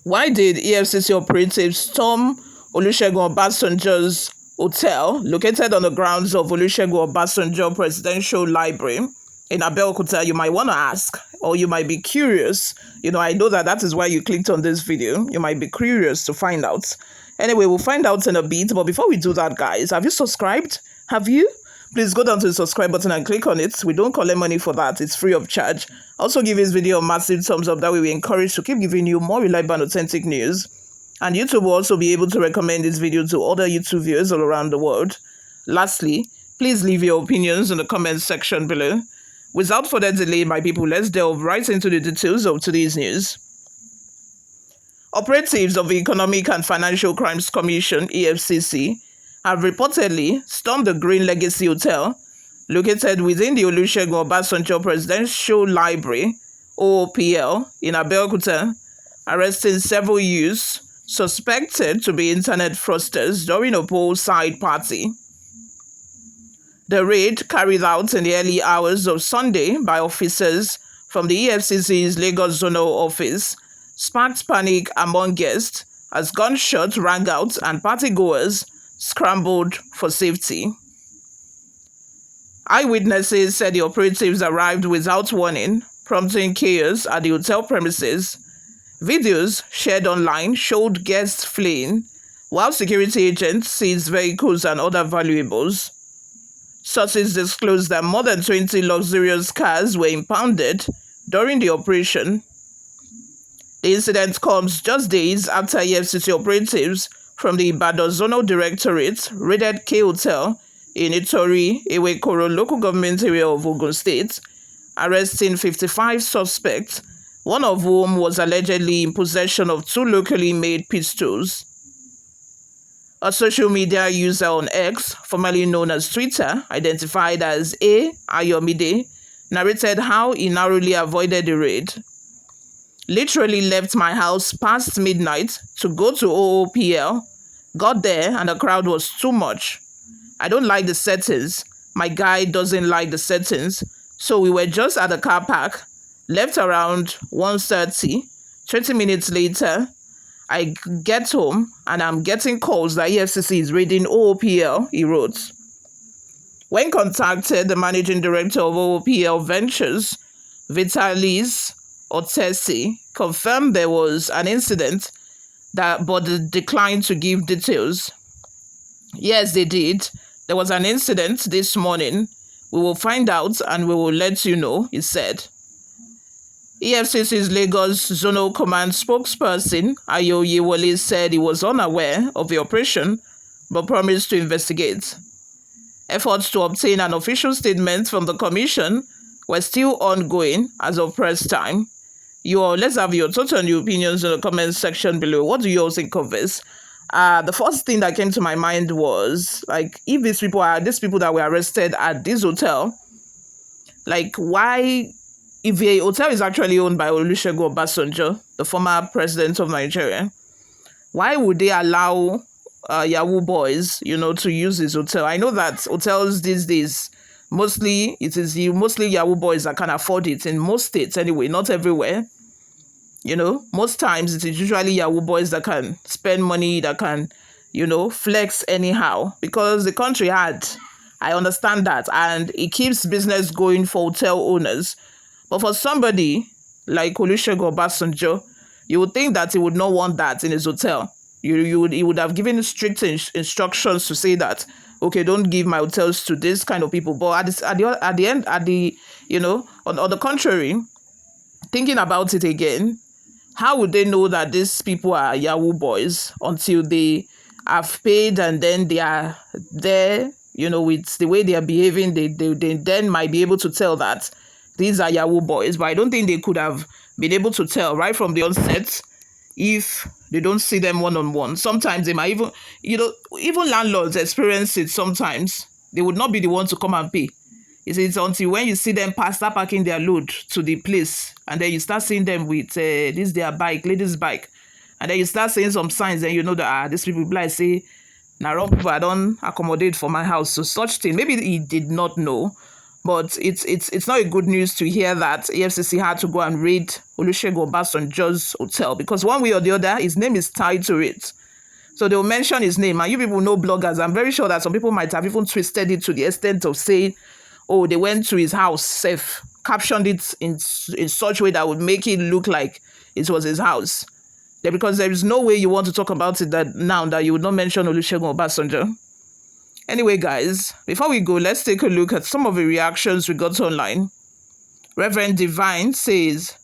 Why did EFCC operatives storm Olusegun Obasanjo's hotel located on the grounds of Olusegun Obasanjo Presidential Library in Abeokuta? You might want to ask, or you might be curious. I know that is why you clicked on this video. You might be curious to find out. Anyway, we'll find out in a bit. But before we do that, guys, have you subscribed? Have you? Please go down to the subscribe button and click on it. We don't collect money for that. It's free of charge. Also, give this video a massive thumbs up. That way we encourage to keep giving you more reliable and authentic news. And YouTube will also be able to recommend this video to other YouTube viewers all around the world. Lastly, please leave your opinions in the comment section below. Without further delay, my people, let's delve right into the details of today's news. Operatives of the Economic and Financial Crimes Commission, EFCC, have reportedly stormed the Green Legacy Hotel, located within the Olusegun Obasanjo Presidential Library, OOPL, in Abeokuta, arresting several youths suspected to be internet fraudsters during a poolside party. The raid, carried out in the early hours of Sunday by officers from the EFCC's Lagos Zonal Office, sparked panic among guests as gunshots rang out and partygoers scrambled for safety. Eyewitnesses said the operatives arrived without warning, prompting chaos at the hotel premises. Videos shared online showed guests fleeing, while security agents seized vehicles and other valuables. Sources disclosed that more than 20 luxurious cars were impounded during the operation. The incident comes just days after EFCC operatives from the Ibadan Zonal Directorate raided K Hotel in Itori, Ewekoro local government area of Ogun State, arresting 55 suspects, one of whom was allegedly in possession of 2 locally made pistols. A social media user on X, formerly known as Twitter, identified as A. Ayomide, narrated how he narrowly avoided the raid. Literally left my house past midnight to go to OOPL, got there and the crowd was too much. I don't like the settings. My guy doesn't like the settings. So we were just at the car park, left around 1:30. 20 minutes later, I get home and I'm getting calls that EFCC is raiding OOPL, he wrote. When contacted, the managing director of OOPL Ventures, Vitalis Otesi, confirmed there was an incident but declined to give details. Yes, they did. There was an incident this morning. We will find out and we will let you know, he said. EFCC's Lagos Zonal Command spokesperson, Ayo Yewole, said he was unaware of the operation but promised to investigate. Efforts to obtain an official statement from the commission were still ongoing as of press time. Let's have your thoughts and your opinions in the comment section below. What do you all think of this? The first thing that came to my mind was, if these people that were arrested at this hotel, why, if the hotel is actually owned by Olusegun Obasanjo, the former president of Nigeria, why would they allow Yahoo boys, to use this hotel? I know that hotels these days, mostly Yahoo boys that can afford it in most states anyway, not everywhere. Most times it is usually Yahoo boys that can spend money, that can, flex anyhow, because the country I understand that, and it keeps business going for hotel owners. But for somebody like Olusegun Obasanjo, you would think that he would not want that in his hotel. He would have given strict instructions to say that, okay, don't give my hotels to this kind of people. But on the contrary, thinking about it again, how would they know that these people are Yahoo boys until they have paid and then they are there, with the way they are behaving, they then might be able to tell that these are Yahoo boys. But I don't think they could have been able to tell right from the onset if they don't see them one-on-one. Sometimes they might even landlords experience it sometimes. They would not be the one to come and pay. It's until when you see them start packing their load to the place, and then you start seeing them with this their bike, ladies' bike, and then you start seeing some signs, then you know that these people say, now wrong people I don't accommodate for my house. So such thing. Maybe he did not know, But it's not a good news to hear that EFCC had to go and raid Olusegun Obasanjo's hotel, because one way or the other, his name is tied to it. So they'll mention his name, and you people know bloggers. I'm very sure that some people might have even twisted it to the extent of saying, oh, they went to his house, safe, captioned it in such a way that would make it look like it was his house. Because there is no way you want to talk about it that now that you would not mention Olusegun Obasanjo. Anyway, guys, before we go, let's take a look at some of the reactions we got online. Reverend Divine says,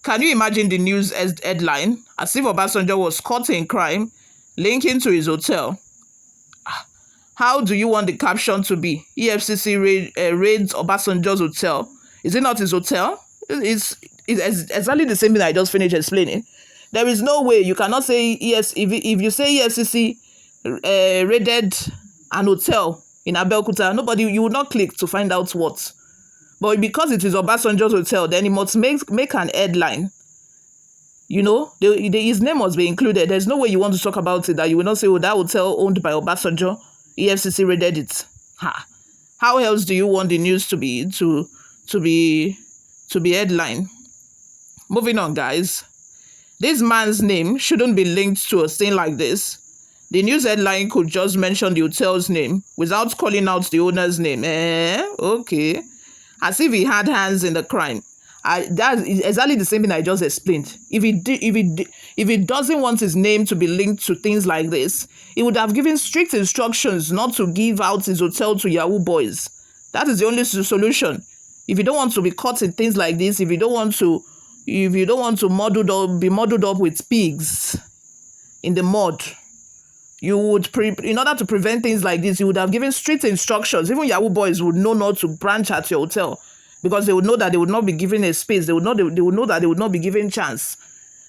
can you imagine the news headline? As if Obasanjo was caught in crime, linking to his hotel. How do you want the caption to be? EFCC raids Obasanjo's hotel. Is it not his hotel? It's exactly the same thing I just finished explaining. There is no way you cannot say yes. If you say EFCC raided an hotel in Abeokuta, you would not click to find out what. But because it is Obasanjo's hotel, then it must make an headline. You know, his name must be included. There's no way you want to talk about it that you will not say, oh, that hotel owned by Obasanjo, EFCC raided it. How else do you want the news to be headline? Moving on, guys. This man's name shouldn't be linked to a thing like this. The news headline could just mention the hotel's name without calling out the owner's name. Okay. As if he had hands in the crime. That's exactly the same thing I just explained. If he doesn't want his name to be linked to things like this, he would have given strict instructions not to give out his hotel to Yahoo boys. That is the only solution. If you don't want to be caught in things like this, if you don't want to be muddled up with pigs in the mud, you would, in order to prevent things like this, you would have given strict instructions. Even Yahoo boys would know not to branch at your hotel, because they would know that they would not be given a space. They would know that they would not be given chance.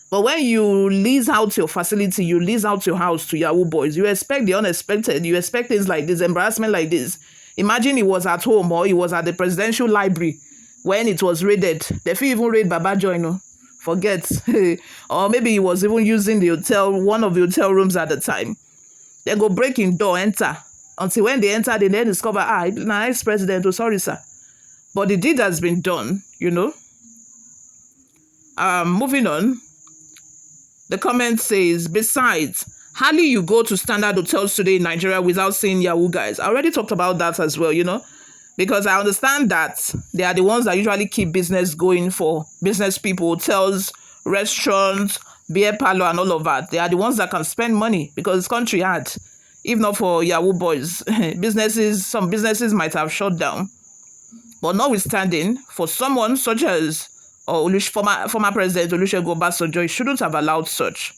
But when you lease out your facility, you lease out your house to Yahoo boys, you expect the unexpected. You expect things like this, embarrassment like this. Imagine he was at home or he was at the presidential library when it was raided. They feel even raid Babajo, you know. Forget. Or maybe he was even using the hotel, one of the hotel rooms at the time. They go break in door, enter. Until when they enter, they then discover, ex-president, oh, sorry, sir. But the deed has been done, you know. Moving on. The comment says, besides, hardly you go to standard hotels today in Nigeria without seeing Yahoo guys. I already talked about that as well, you know. Because I understand that they are the ones that usually keep business going for business people, hotels, restaurants, beer parlor, and all of that. They are the ones that can spend money because this country had. If not for Yahoo boys, some businesses might have shut down. But notwithstanding, for someone such as former President Olusegun Obasanjo, he shouldn't have allowed such.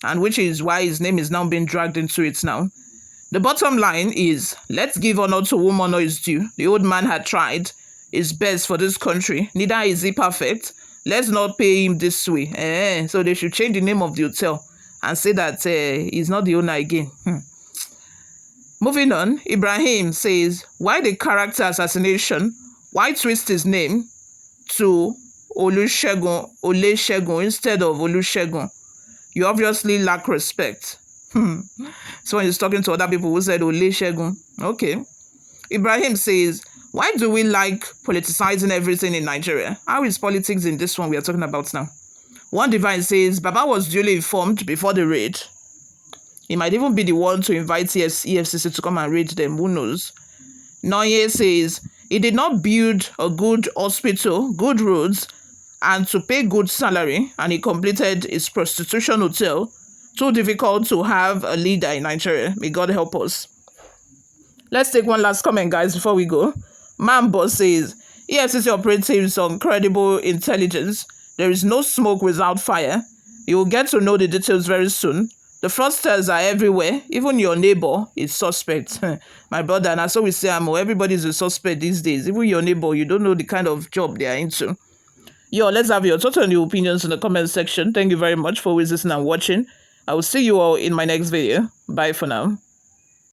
And which is why his name is now being dragged into it now. The bottom line is, let's give honor to whom honor is due. The old man had tried his best for this country. Neither is he perfect. Let's not pay him this way. So they should change the name of the hotel and say that he's not the owner again. Moving on, Ibrahim says, why the character assassination? Why twist his name to Olusegun instead of Olusegun? You obviously lack respect. So when he's talking to other people who said Olusegun. Okay. Ibrahim says, why do we like politicizing everything in Nigeria? How is politics in this one we are talking about now? One divine says, Baba was duly informed before the raid. He might even be the one to invite EFCC to come and raid them. Who knows? Noye says, he did not build a good hospital, good roads, and to pay good salary, and he completed his prostitution hotel. Too difficult to have a leader in Nigeria. May God help us. Let's take one last comment, guys, before we go. Mambo says, EFCC operatives on credible intelligence. There is no smoke without fire. You will get to know the details very soon. The fraudsters are everywhere. Even your neighbor is suspect. My brother, and so we say, everybody is a suspect these days. Even your neighbor, you don't know the kind of job they are into. Let's have your thoughts and your opinions in the comment section. Thank you very much for always listening and watching. I will see you all in my next video. Bye for now.